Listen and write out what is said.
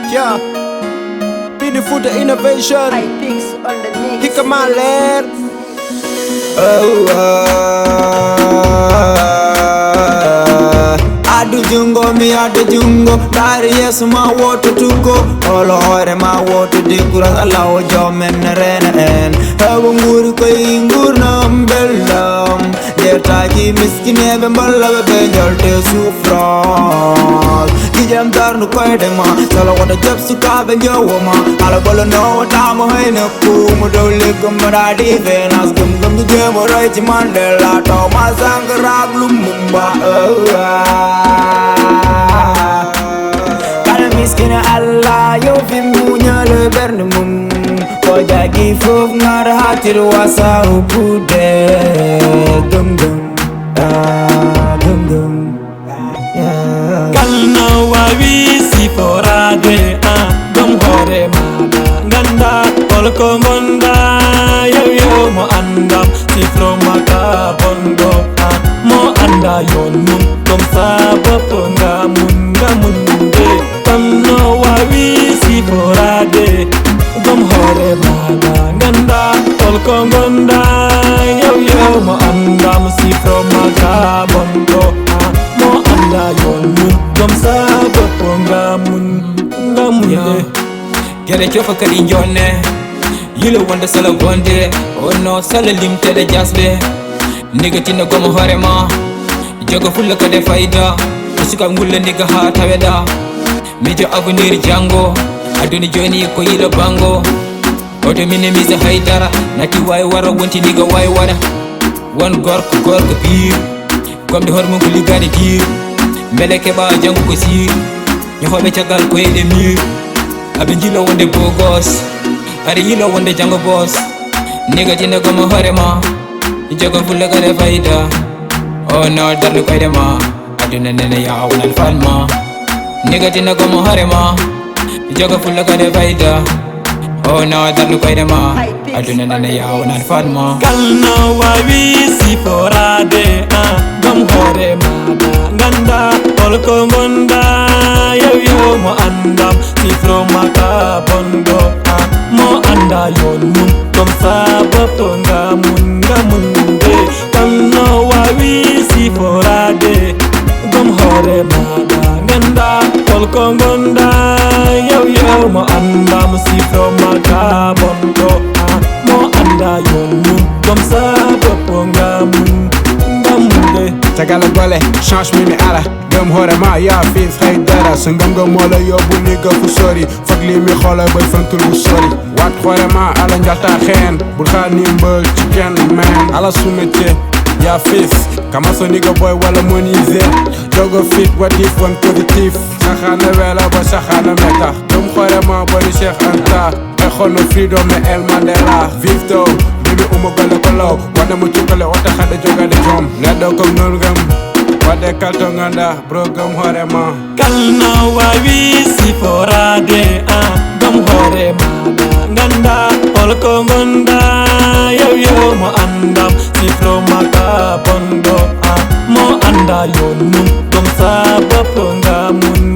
Yeah, beautiful the innovation. I fix on the mix. He come on, lad. Adu jungo mi adu jungo. Dari yes ma water to go. All hore ma water di kuras alawo jomen renen. Habu nguru ko ingur nam bellam. Dertaki miskine be mballa be benjol te souffrance. Kijam darnu koy de ma. Sala wada jab suka be njowoma. Ala bolo no tamo hayna ku mo dole gumra di venas gum gum je mo rai ti Mandela to ma sangrag lumumba. Kana miskina Allah yo fi munya le bernum. Ko jagi fof ngar hatir wasa upude gum gum gum gum. Kalna wawi si forade gum hore mana ganda kolko monda yo mo anda si fromaka bondo mo anda yonum kom sabab nga munde kalna wawi si forade gum hore mana ganda kolko monda yo mo anda si fromaka bondo mo anda yonum kom sabab nga munde Gere chofa kadi jonne Yilo wanda sala gonde Oh no sala limte de jasbe Nigga tina goma horema Joga fulla kade faida Usuka ngulle nigga ha taweda Mijo avenir jango Aduni joni ko yilo bango Oto mine misa haidara Nati way wara wonti nigga way wara Wan gorko pir Komde hormon ko ligani tir Meleke ba jango ko sir Nyohobe chagal ko yede mir Abin jilo wonde bogos Ari yilo wonde jango boss Nigga tina goma horema Joga fulla kade faida Oh no darlu kaide ma Aduna nene ya awnal falma Nigga tina goma horema Joga fulla kade faida Oh no darlu kaide ma Aduna nene ya awnal falma Kalna wawi si forade gum hore mana ganda kolko monda yo mo andam si fromaka bondo mo anda yonum kom sabab nga munde kalna wawi si forade gum hore mana ganda kolko monda yo mo andam si fromaka bondo mo anda yonum kom sabab nga munde Tagala gole, change mimi ala Gëm horema yaa fiis xëy dara Sa ngëm-ngëm moo la yóbbu nigga fu sori Fag lii mi xoola bay fantul bu sori Wat horema ala njalta xeen Bul xaar ni mbël ci kenn man Ala su métier yaa fiis Kama so nigga boy wala monize Jogo fit what if one positif Saxaana wela ba saxaana metax Gëm horema boni Cheikh Anta Exono freedom me El Mandela Vive though Bibi umu gole ko law Wana mu cukkale wata xade jogade jom Neddo kom nol gëm Wade kalto nganda bro gëm horema Kalna wawi si forade gum hore mana ganda kolko monda yo mo andam si fromaka bondo mo anda yonum kom sabab nga mun